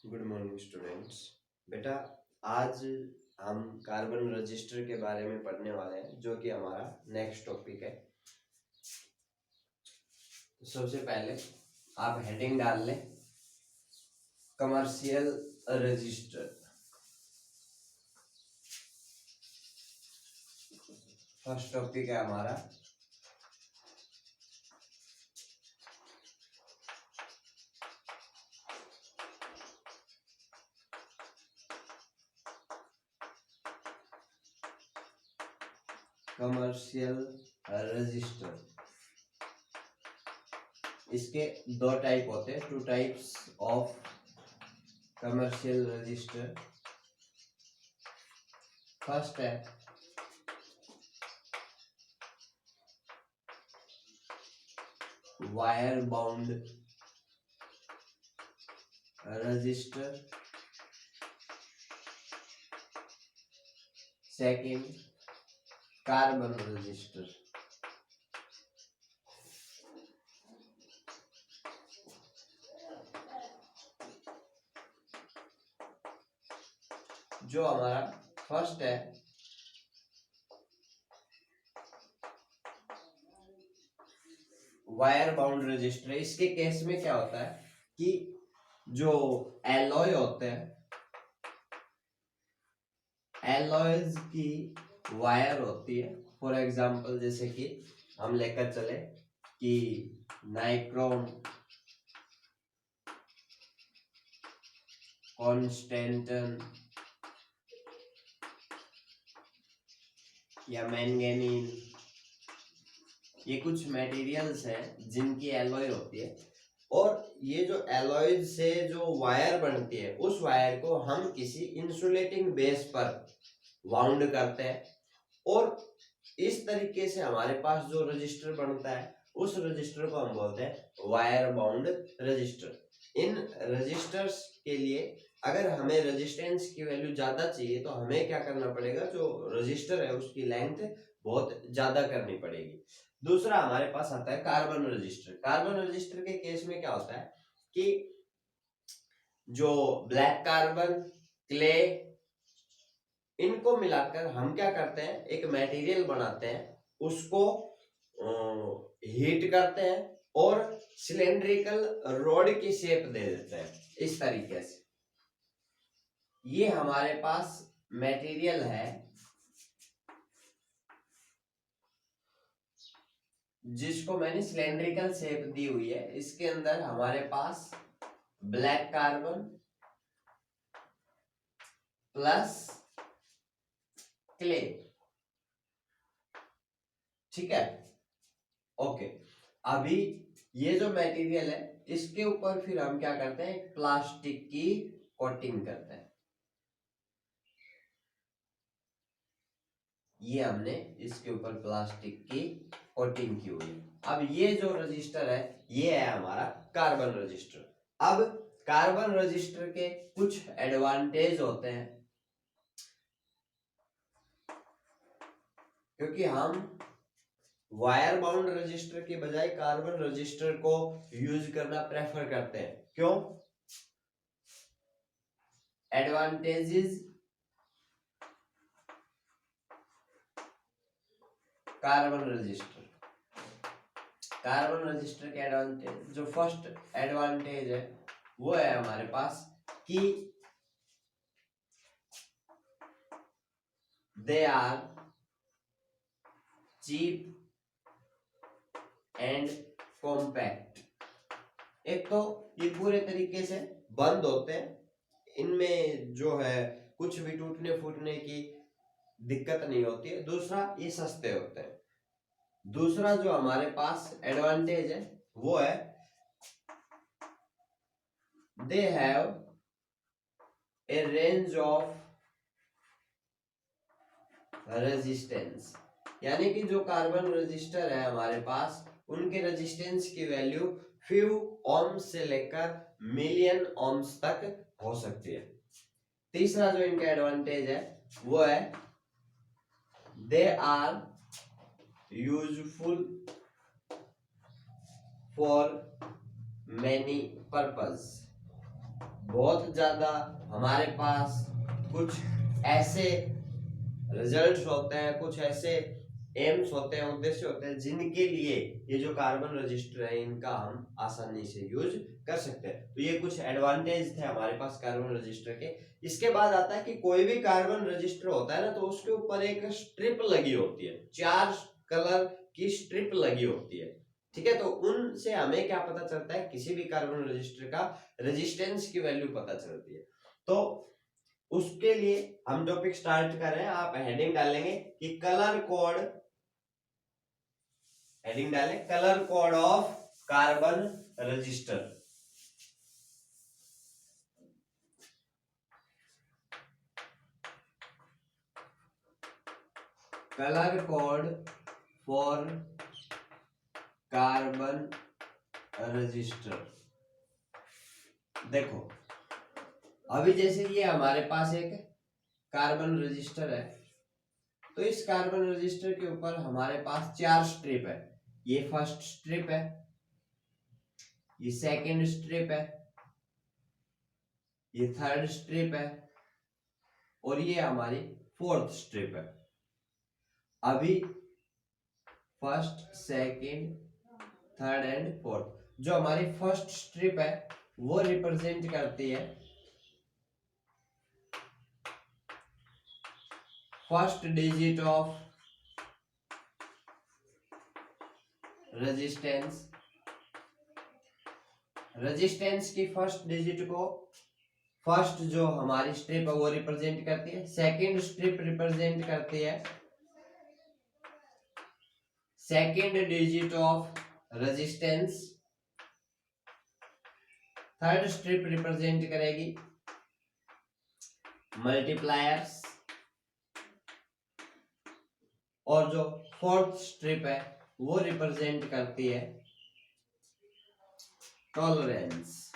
Good morning students. बेटा, आज हम कार्बन रजिस्टर के बारे में पढ़ने वाले हैं, जो कि हमारा नेक्स्ट टॉपिक है। तो सबसे पहले आप हेडिंग डाल लें, कमर्शियल रजिस्टर। फर्स्ट टॉपिक है हमारा कमर्शियल रजिस्टर। इसके दो टाइप होते हैं, two types of commercial register. First है wire bound register, second carbon register. जो हमारा फर्स्ट है वायर बाउंड रजिस्टर, इसके केस में क्या होता है कि जो एलॉय होते हैं, एलॉयज की वायर होती है। फॉर एग्जांपल जैसे कि हम लेकर चले कि नाइक्रोम, कॉन्स्टेंटन या मैंगनीज, ये कुछ मटेरियल्स हैं जिनकी एलॉय होती है। और ये जो एलॉयज से जो वायर बनती है, उस वायर को हम किसी इंसुलेटिंग बेस पर वाउंड करते हैं, और इस तरीके से हमारे पास जो रजिस्टर बनता है, उस रजिस्टर को हम बोलते हैं वायर बाउंड रजिस्टर। इन रजिस्टर्स के लिए अगर हमें रेजिस्टेंस की वैल्यू ज्यादा चाहिए, तो हमें क्या करना पड़ेगा, जो रजिस्टर है उसकी लेंथ बहुत ज्यादा करनी पड़ेगी। दूसरा हमारे पास आता है कार्बन रजिस्टर। कार्बन रजिस्टर के केस में क्या होता है कि जो ब्लैक कार्बन, क्ले, इनको मिलाकर हम क्या करते हैं, एक मटेरियल बनाते हैं, उसको हीट करते हैं और सिलेंड्रिकल रॉड की शेप दे देते हैं। इस तरीके से ये हमारे पास मटेरियल है जिसको मैंने सिलेंड्रिकल शेप दी हुई है। इसके अंदर हमारे पास ब्लैक कार्बन प्लस क्ले, ठीक है, ओके। अभी ये जो मटेरियल है, इसके ऊपर फिर हम क्या करते हैं, प्लास्टिक की कोटिंग करते हैं। ये हमने इसके ऊपर प्लास्टिक की कोटिंग की हुई है। अब ये जो रजिस्टर है, ये है हमारा कार्बन रजिस्टर। अब कार्बन रजिस्टर के कुछ एडवांटेज होते हैं, क्योंकि हम वायर बाउंड रजिस्टर के बजाय कार्बन रजिस्टर को यूज करना प्रेफर करते हैं। क्यों? Advantages, carbon register, carbon register के एडवांटेज, जो फर्स्ट एडवांटेज है वो है हमारे पास कि they are cheap and compact. एक तो ये पूरे तरीके से बंद होते हैं, इनमें जो है कुछ भी टूटने फूटने की दिक्कत नहीं होती है। दूसरा, ये सस्ते होते हैं। दूसरा जो हमारे पास एडवांटेज है वो है they have a range of resistance, यानी कि जो कार्बन रजिस्टर है हमारे पास, उनके रेजिस्टेंस की वैल्यू फ्यू ओम्स से लेकर मिलियन ओम्स तक हो सकती है। तीसरा जो इनका एडवांटेज है वो है they are useful for many purpose. बहुत ज्यादा हमारे पास कुछ ऐसे रिजल्ट्स होते हैं, कुछ ऐसे एम्स होते हैं, उद्देश्य होते हैं जिनके लिए ये जो कार्बन रजिस्टर है इनका हम आसानी से यूज कर सकते हैं। तो ये कुछ एडवांटेज थे हमारे पास कार्बन रजिस्टर के। इसके बाद आता है कि कोई भी कार्बन रजिस्टर होता है ना, तो उसके ऊपर एक स्ट्रिप लगी होती है, 4 कलर की स्ट्रिप लगी होती है, ठीक है। तो उनसे हमें क्या पता चलता है, किसी भी कार्बन रजिस्टर का रेजिस्टेंस की वैल्यू पता चलती है। तो उसके लिए हम टॉपिक स्टार्ट कर रहे हैं। आप हेडिंग डालेंगे कि कलर कोड, हेडिंग डालें colour code of carbon register. Colour code for carbon register. देखो अभी जैसे ये हमारे पास एक कार्बन रजिस्टर है, तो इस कार्बन रजिस्टर के ऊपर हमारे पास 4 स्ट्रिप है। ये फर्स्ट स्ट्रिप है, ये सेकंड स्ट्रिप है, ये थर्ड स्ट्रिप है और ये हमारी फोर्थ स्ट्रिप है। अभी first, second, third and fourth, जो हमारी फर्स्ट स्ट्रिप है वो रिप्रेजेंट करती है first digit of resistance. Resistance की फर्स्ट डिजिट को फर्स्ट जो हमारी स्ट्रिप है वो रिप्रेजेंट करती है, सेकंड स्ट्रिप रिप्रेजेंट करती है second digit of resistance, third strip represent करेगी मल्टीप्लायर्स और जो फोर्थ स्ट्रिप है वो रिप्रेजेंट करती है टॉलरेंस।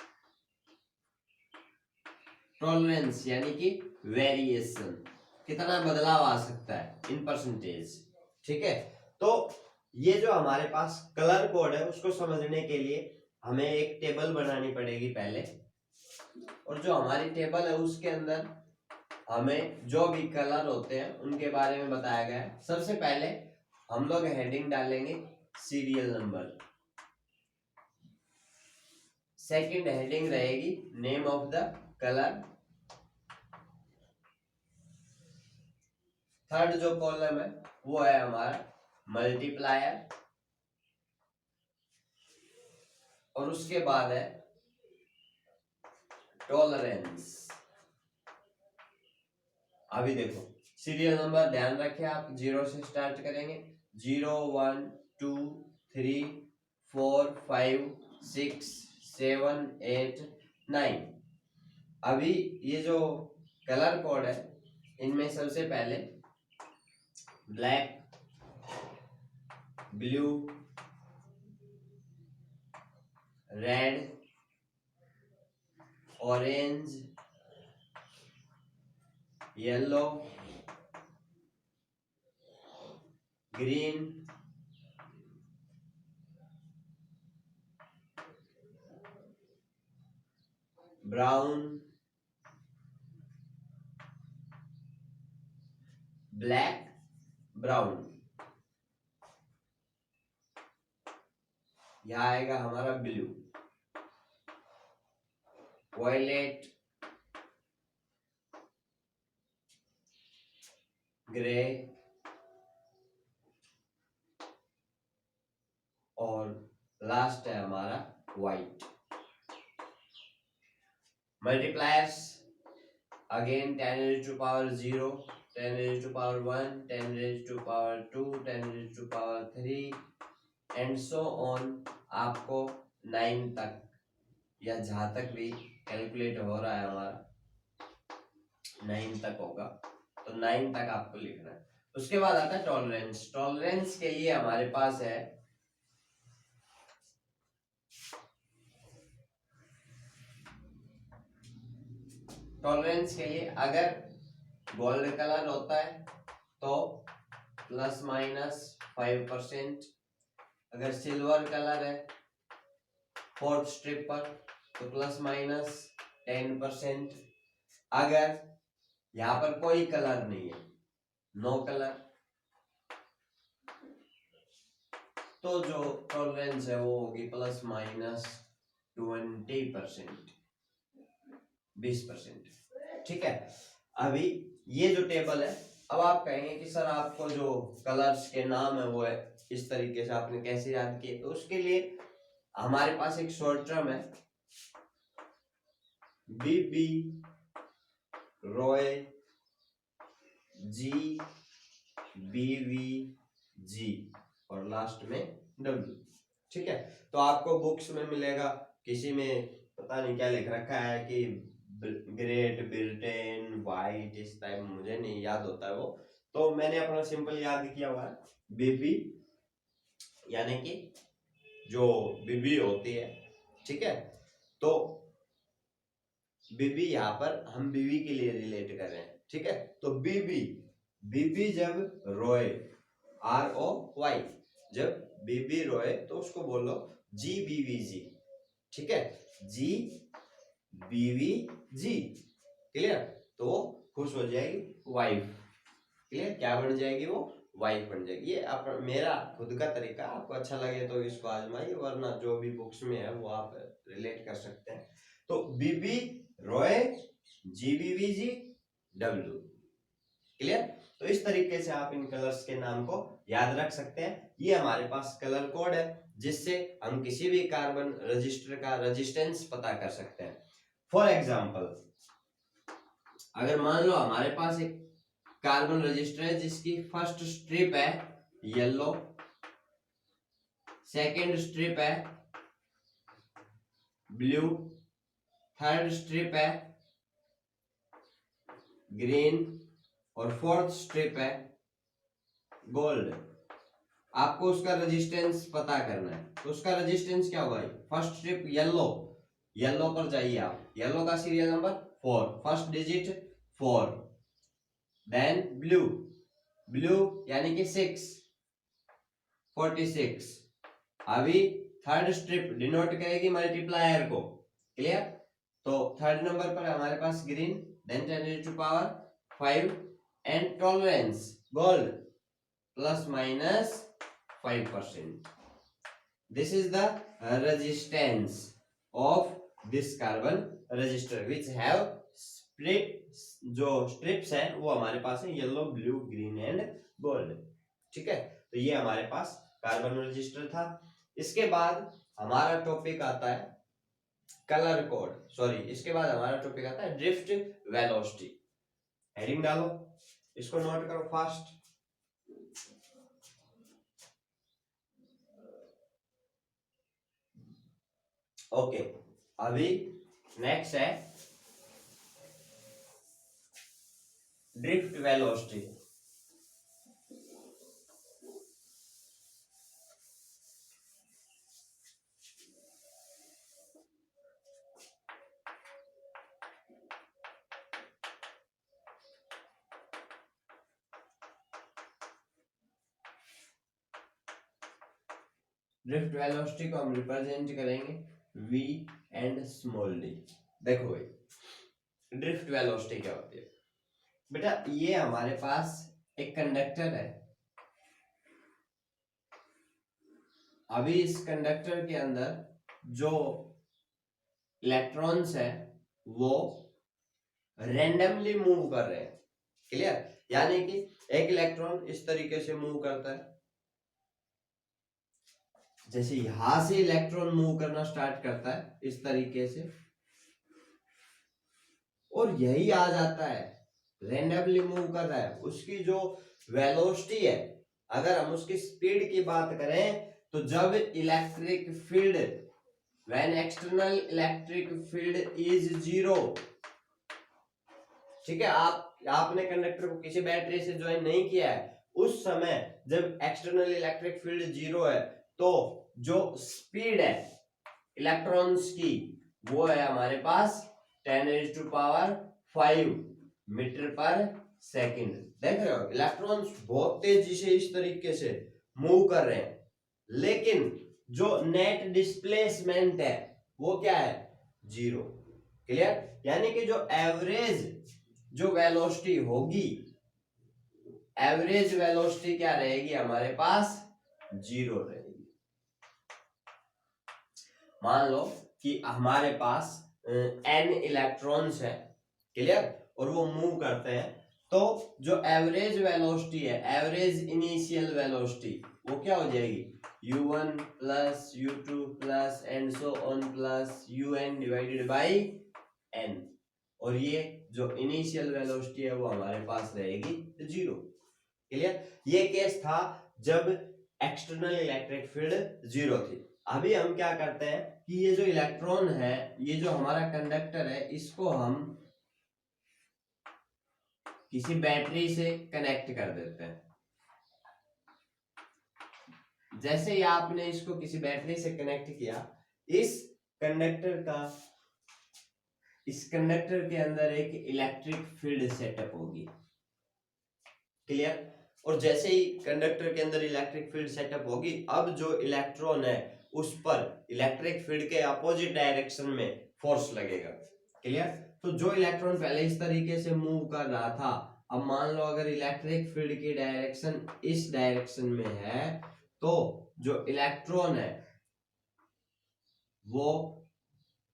टॉलरेंस यानी कि वेरिएशन, कितना बदलाव आ सकता है इन परसेंटेज, ठीक है। तो ये जो हमारे पास कलर कोड है उसको समझने के लिए हमें एक टेबल बनानी पड़ेगी पहले, और जो हमारी टेबल है उसके अंदर हमें जो भी कलर होते हैं उनके बारे में बताया गया है। सबसे पहले हम लोग हेडिंग डालेंगे सीरियल नंबर, सेकंड हेडिंग रहेगी name of the colour, third जो कॉलम है वो है हमारा मल्टीप्लायर, और उसके बाद है टॉलरेंस। अभी देखो सीरियल नंबर ध्यान रखें आप, 0 से स्टार्ट करेंगे, 0 1 2 3 4 5 6 7 8 9। अभी ये जो कलर कोड है इनमें सबसे पहले black, blue, red, orange, yellow, green, brown, black, brown. यहां आएगा हमारा ब्लू, वायलेट, ग्रे और लास्ट है हमारा white. Multipliers again 10 raised to power 0, 10 raised to power 1, 10 raised to power 2, 10 raised to power 3 and so on. आपको 9 तक या जहां तक भी कैलकुलेट हो रहा है हमारा 9 तक होगा, तो 9 तक आपको लिखना है। उसके बाद आता है टॉलरेंस। टॉलरेंस के लिए हमारे पास है टॉलरेंस के लिए अगर गोल्ड कलर होता है तो ±5%, अगर सिल्वर कलर है फोर्थ स्ट्रिप पर तो ±10%, 10%। अगर यहाँ पर कोई कलर नहीं है, नो कलर, तो जो टॉलरेंस है वो होगी प्लस माइनस 20%, 20%। ठीक है, अभी ये जो टेबल है, अब आप कहेंगे कि सर आपको जो कलर्स के नाम है वो है इस तरीके से आपने कैसे याद किए, तो उसके लिए हमारे पास एक शॉर्ट टर्म है बीबी, रॉय, जी, बीवी, जी और लास्ट में डब्ल्यू। ठीक है, तो आपको बुक्स में मिलेगा, किसी में पता नहीं क्या लिख रखा है कि ग्रेट ब्रिटेन, वाइट, इस टाइप, मुझे नहीं याद होता है वो, तो मैंने अपना सिंपल याद किया हुआ है बीबी, यानी कि जो बीबी होती है। ठीक है, तो बीबी यहाँ पर हम बीबी के लिए रिलेट कर रहे हैं। ठीक है, तो बीबी, बीबी जब रोए, ROY, जब बीबी रोए तो उसको बोलो जी बीवी जी। ठीक है, जी बीवी जी, क्लियर, तो वो खुश हो जाएगी, वाइफ। क्लियर, क्या बन जाएगी वो, वाइफ बन जाएगी। ये मेरा खुद का तरीका, आपको अच्छा लगे तो इसको आजमाइए, वरना जो भी बुक्स में है वो आप रिलेट कर सकते हैं। तो बीबी रोए, GBVG, डब्ल्यू। क्लियर, तो इस तरीके से आप इन कलर्स के नाम को याद रख सकते हैं। ये हमारे पास कलर कोड है जिससे हम किसी भी कार्बन रजिस्टर का रेजिस्टेंस पता कर सकते हैं। फॉर एग्जांपल, अगर मान लो हमारे पास एक कार्बन रजिस्टर है जिसकी फर्स्ट स्ट्रिप है येलो, सेकेंड स्ट्रिप है ब्लू, थर्ड स्ट्रिप है ग्रीन और फोर्थ स्ट्रिप है गोल्ड। आपको उसका रेजिस्टेंस पता करना है, तो उसका रेजिस्टेंस क्या होगा, फर्स्ट स्ट्रिप येलो, येलो पर जाइए आप, येलो का serial number 4, first digit 4, then blue, blue यानी कि 6, 46। अभी थर्ड स्ट्रिप डिनोट करेगी मल्टीप्लायर को, क्लियर, तो थर्ड नंबर पर हमारे पास green, then 10⁻⁵ and tolerance gold plus minus 5%. This is the resistance of this carbon resistor which have split, जो strips हैं वो हमारे पास है yellow, blue, green and gold. ठीक है, तो ये हमारे पास कार्बन रजिस्टर था। इसके बाद हमारा टॉपिक आता है कलर कोड, सॉरी, इसके बाद हमारा टॉपिक आता है ड्रिफ्ट वेलोसिटी। हेडिंग डालो, इसको नोट करो फास्ट। ओके, अभी नेक्स्ट है ड्रिफ्ट वेलोसिटी। ड्रिफ्ट वेलोसिटी को हम रिप्रेजेंट करेंगे v एंड स्मॉल d। देखो भाई, ड्रिफ्ट वेलोसिटी क्या होती है बेटा, ये हमारे पास एक कंडक्टर है। अभी इस कंडक्टर के अंदर जो इलेक्ट्रॉन्स है वो रैंडमली मूव कर रहे हैं, क्लियर, यानी कि एक इलेक्ट्रॉन इस तरीके से मूव करता है, जैसे यहां से इलेक्ट्रॉन मूव करना स्टार्ट करता है इस तरीके से, और यही आ जाता है, रैंडमली मूव कर रहा है। उसकी जो वेलोसिटी है, अगर हम उसकी स्पीड की बात करें तो जब electric field, when external electric field is 0, ठीक है, आपने कंडक्टर को किसी बैटरी से ज्वाइन नहीं किया है, उस समय जब एक्सटर्नल इलेक्ट्रिक फील्ड 0 है तो जो स्पीड है इलेक्ट्रॉन्स की वो है हमारे पास 10⁵ मीटर पर सेकंड। देख रहे हो, इलेक्ट्रॉन्स बहुत तेजी से इस तरीके से मूव कर रहे हैं, लेकिन जो नेट डिस्प्लेसमेंट है वो क्या है, 0। क्लियर? यानी कि जो एवरेज जो वेलोसिटी होगी, एवरेज वेलोसिटी क्या रहेगी हमारे पास? 0 रहेगी। मान लो कि हमारे पास n इलेक्ट्रॉन्स है, क्लियर, और वो मूव करते हैं, तो जो एवरेज वेलोसिटी है, एवरेज इनिशियल वेलोसिटी, वो क्या हो जाएगी? u1 plus u2 plus and so on plus un divided by n, और ये जो इनिशियल वेलोसिटी है वो हमारे पास रहेगी 0। क्लियर? ये केस था जब एक्सटर्नल इलेक्ट्रिक फील्ड 0 थी। अभी हम क्या करते हैं कि ये जो इलेक्ट्रॉन है, ये जो हमारा कंडक्टर है, इसको हम किसी बैटरी से कनेक्ट कर देते हैं। जैसे ही आपने इसको किसी बैटरी से कनेक्ट किया, इस कंडक्टर के अंदर एक इलेक्ट्रिक फील्ड सेटअप होगी। क्लियर? और जैसे ही कंडक्टर के अंदर इलेक्ट्रिक फील्ड सेटअप होगी, अब जो इलेक्ट्रॉन है उस पर इलेक्ट्रिक फील्ड के अपोजिट डायरेक्शन में फोर्स लगेगा। क्लियर? तो जो इलेक्ट्रॉन पहले इस तरीके से मूव कर रहा था, अब मान लो अगर इलेक्ट्रिक फील्ड की डायरेक्शन इस डायरेक्शन में है, तो जो इलेक्ट्रॉन है वो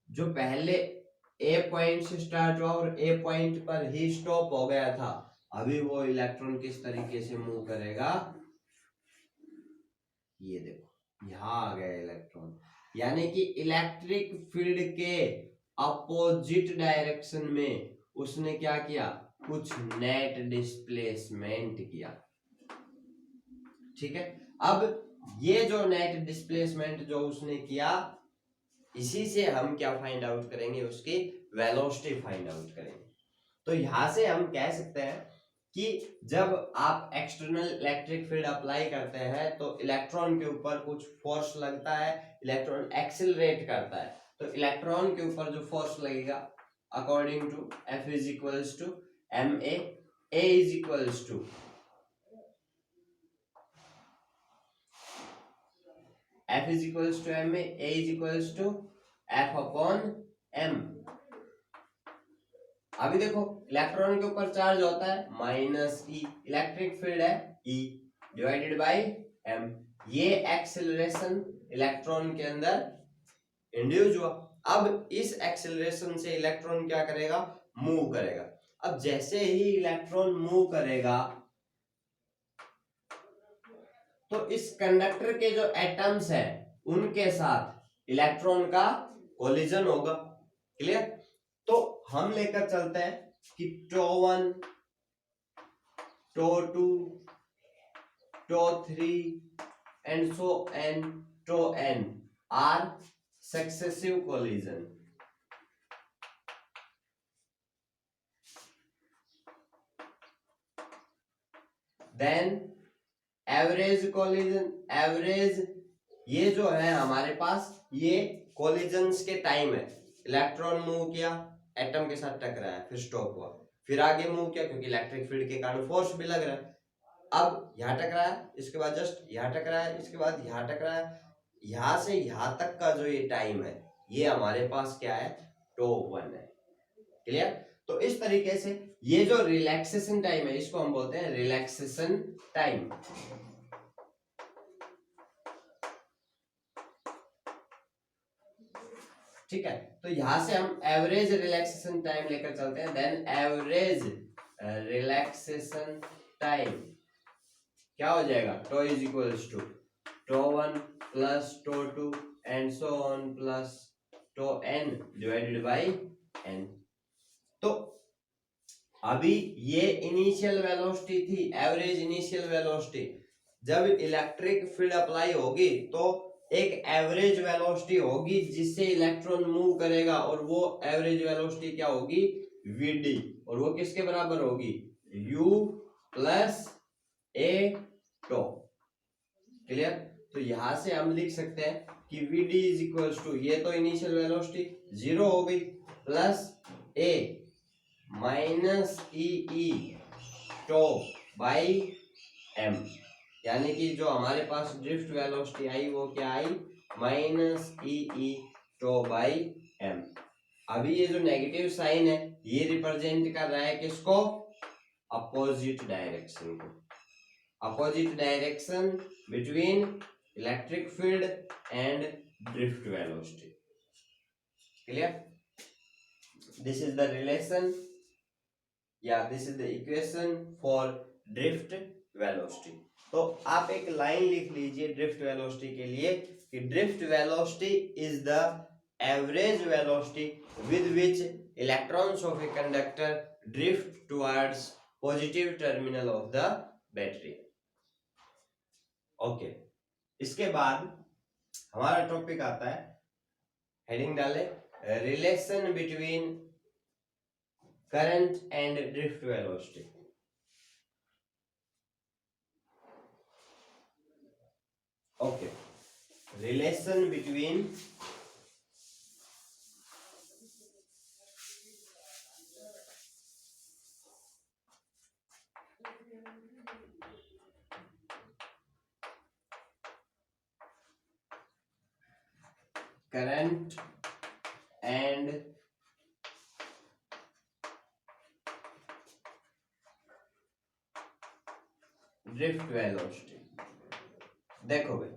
जो पहले ए पॉइंट से स्टार्ट हुआ और ए पॉइंट पर ही स्टॉप हो गया था, अभी वो इलेक्ट्रॉन किस तरीके से मूव करेगा? ये देखो, यहां आ गया इलेक्ट्रॉन, यानी कि इलेक्ट्रिक फील्ड के अपोजिट डायरेक्शन में उसने क्या किया? कुछ नेट डिस्प्लेसमेंट किया। ठीक है? अब ये जो नेट डिस्प्लेसमेंट जो उसने किया, इसी से हम क्या फाइंड आउट करेंगे? उसकी वेलोसिटी फाइंड आउट करेंगे। तो यहां से हम कह सकते हैं कि जब आप एक्सटर्नल इलेक्ट्रिक फील्ड अप्लाई करते हैं तो इलेक्ट्रॉन के ऊपर कुछ फोर्स लगता है, इलेक्ट्रॉन एक्सेलरेट करता है, तो इलेक्ट्रॉन के ऊपर जो फोर्स लगेगा according to F is equals to ma, a is equals to F is equals to ma, a is equals to F upon m। अभी देखो, इलेक्ट्रॉन के ऊपर चार्ज होता है माइनस ई, इलेक्ट्रिक फील्ड है E डिवाइडेड बाई m। ये acceleration electron के अंदर इंड्यूस हुआ। अब इस एक्सेलरेशन से इलेक्ट्रॉन क्या करेगा? मूव करेगा। अब जैसे ही इलेक्ट्रॉन मूव करेगा, तो इस कंडक्टर के जो एटम्स हैं उनके साथ इलेक्ट्रॉन का कोलिजन होगा। क्लियर? तो हम लेकर चलते हैं कि टो1, टो2, टो3 and so n, tau n are successive collision. Then average collision, average ये जो है हमारे पास, ये कोलिजन्स के टाइम है। इलेक्ट्रॉन मूव किया, एटम के साथ टकराया, फिर स्टॉप हुआ, फिर आगे मूव किया क्योंकि इलेक्ट्रिक फील्ड के कारण फोर्स भी लग रहा है। अब यहाँ टकराया, इसके बाद जस्ट यहाँ टकराया, इसके बाद यहाँ टकराया, यहाँ से यहाँ तक का जो ये टाइम है, ये हमारे पास क्या है? टो1 है। क्लियर? तो इस तरीके से ये जो रिलैक्सेशन टाइम है, इसको हम बोलते हैं रिलैक्सेशन टाइम। ठीक है? तो यहां से हम एवरेज रिलैक्सेशन टाइम लेकर चलते हैं। देन एवरेज रिलैक्सेशन टाइम क्या हो जाएगा? टो इज इक्वल्स टू टो1 प्लस टो2 and so on plus tau n divided by n। तो अभी ये इनिशियल वेलोसिटी थी, एवरेज इनिशियल वेलोसिटी। जब इलेक्ट्रिक फील्ड अप्लाई होगी तो एक एवरेज वेलोसिटी होगी जिससे इलेक्ट्रॉन मूव करेगा, और वो एवरेज वेलोसिटी क्या होगी? vd, और वो किसके बराबर होगी? u plus a t. Clear? तो यहां से हम लिख सकते हैं कि vd इज इक्वल टू, ये तो इनिशियल वेलोसिटी 0 हो गई, plus a minus e to by m, यानी कि जो हमारे पास ड्रिफ्ट वेलोसिटी आई वो क्या आई? Minus e to by m। अभी ये जो नेगेटिव साइन है ये रिप्रेजेंट कर रहा है किसको? अपोजिट डायरेक्शन को, opposite direction between electric field and drift velocity. Clear? This is the relation या this is the equation for drift velocity. तो आप एक लाइन लिख लीजिए ड्रिफ्ट वेलोसिटी के लिए कि drift velocity is the average velocity with which electrons of a conductor drift towards positive terminal of the battery। Okay, इसके बाद हमारा टॉपिक आता है, हेडिंग डाले relation between current and drift velocity. Okay, relation between current and drift velocity. देखो भाई,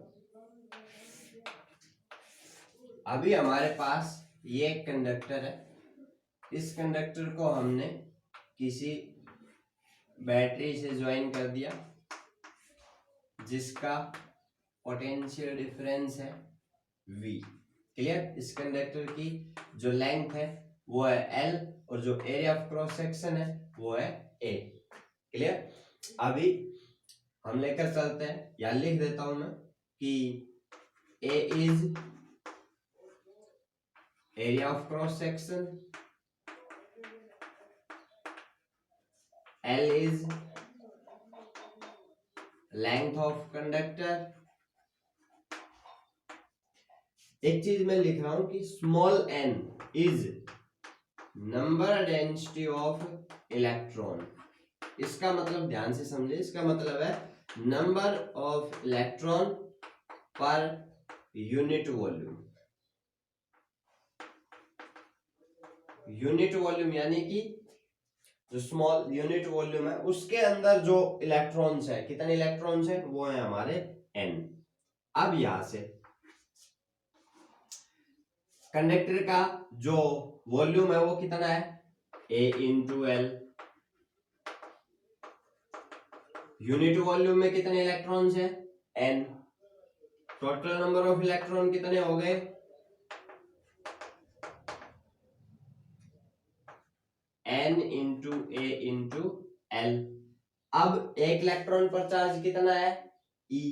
अभी हमारे पास ये एक कंडक्टर है, इस कंडक्टर को हमने किसी बैटरी से ज्वाइन कर दिया जिसका पोटेंशियल डिफरेंस है V। क्लियर? इस कंडक्टर की जो लेंथ है वो है L और जो एरिया ऑफ क्रॉस सेक्शन है वो है A। क्लियर? अभी हम लेकर चलते हैं, या लिख देता हूं मैं कि A is area of cross section, L is length of conductor. एक चीज मैं लिख रहा हूं कि small n is number density of electron. इसका मतलब ध्यान से समझे, इसका मतलब है number of electron per unit volume. Unit volume यानी कि जो स्मॉल यूनिट वॉल्यूम है उसके अंदर जो इलेक्ट्रॉन्स है, कितने इलेक्ट्रॉन्स है वो है हमारे n। अब यहां से कंडक्टर का जो वॉल्यूम है वो कितना है? A into L. Unit volume में कितने इलेक्ट्रॉन्स हैं? n। Total number of electron कितने हो गए? n into A into L. अब एक इलेक्ट्रॉन पर चार्ज कितना है? E।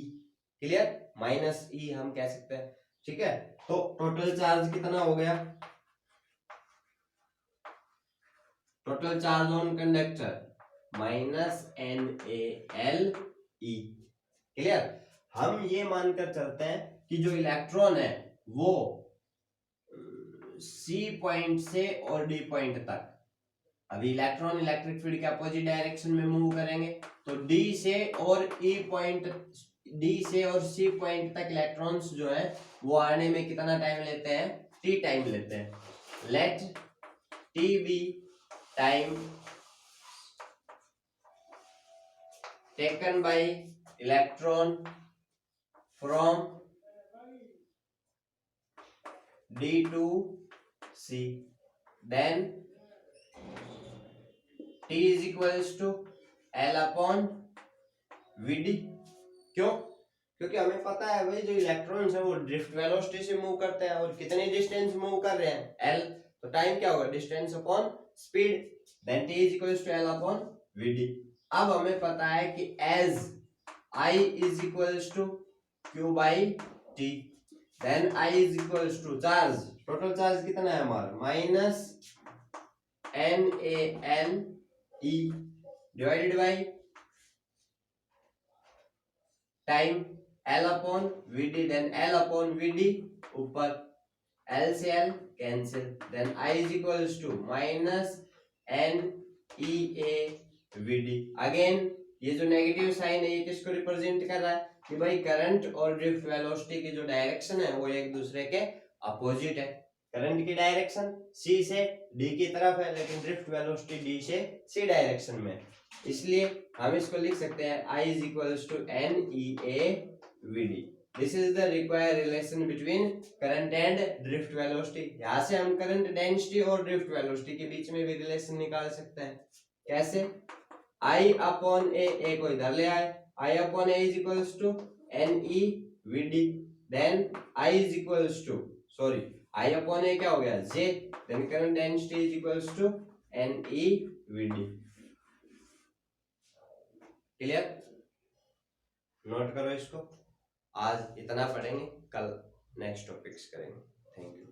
क्लियर? माइनस E हम कह सकते हैं। ठीक है, तो टोटल चार्ज कितना हो गया? Total charge on conductor minus NaLe। Clear? हम ये मानकर चलते हैं कि जो इलेक्ट्रॉन है वो C पॉइंट से और D पॉइंट तक, अभी इलेक्ट्रॉन इलेक्ट्रिक फील्ड के अपोजिट डायरेक्शन में मूव करेंगे तो D से और E पॉइंट, D से और C पॉइंट तक इलेक्ट्रॉन्स जो है वो आने में कितना टाइम लेते हैं? T टाइम लेते हैं। Let T be time taken by electron from D to C, then T is equals to L upon Vd। क्यों? क्योंकि हमें पता है भाई जो इलेक्ट्रॉन्स है वो ड्रिफ्ट वेलोसिटी से मूव करते हैं और कितनी डिस्टेंस मूव कर रहे हैं? L। तो टाइम क्या होगा? Distance upon speed, then T is equals to L upon Vd। अब हमें पता है कि as I is equals to Q by T, then I is equals to charge, total charge कितना है हमारा? Minus NaLe divided by time L upon Vd, then L upon Vd, ऊपर L से L cancel, then I is equals to minus NeaVd। Again ये जो negative sign है ये किसको रिप्रेजेंट कर रहा है? कि भाई करंट और ड्रिफ्ट वेलोसिटी की जो डायरेक्शन है वो एक दूसरे के अपोजिट है। करंट की डायरेक्शन सी से डी की तरफ है, लेकिन ड्रिफ्ट वेलोसिटी डी से सी डायरेक्शन में, इसलिए हम इसको लिख सकते हैं I is equals to NEAVD. This is the required relation between current and drift velocity. यहाँ से हम करंट डेंसिटी और ड्रिफ्ट वेलोसिटी के बीच में भी रिलेशन निकाल सकते हैं। कैसे? I अपॉन ए को इधर ले आए, I upon a is equals to NEVD, then I is equals to I upon a क्या हो गया J, then current density is equals to NEVD। Clear? Note करो इसको। आज इतना पढ़ेंगे, कल नेक्स्ट टॉपिक्स करेंगे। Thank you.